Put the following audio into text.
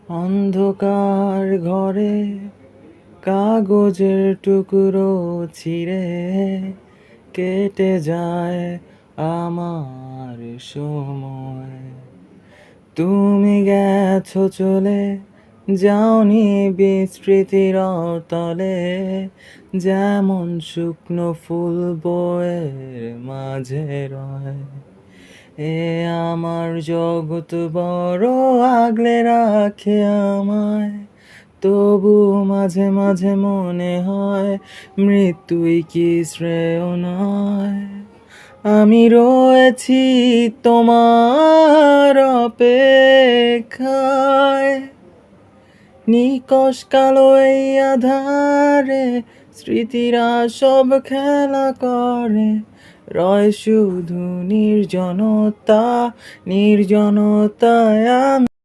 অন্ধকার ঘরে কাগজের টুকরো ছিঁড়ে কেটে যায় আমার সময়। তুমি গেছো চলে, যাওনি বিস্মৃতির তলে, যেমন শুকনো ফুল বয়ের মাঝে রয়। এ আমার জগৎ বড় আগলে রাখে আমায়, তবু মাঝে মাঝে মনে হয় মৃত্যুই কি শ্রেয় নয়। আমি রয়েছি তোমার অপেক্ষায়, নিকষ কালো এই আধারে স্মৃতিরা সব খেলা করে। রয় শুধু নির্জনতা, নির্জনতায় আমি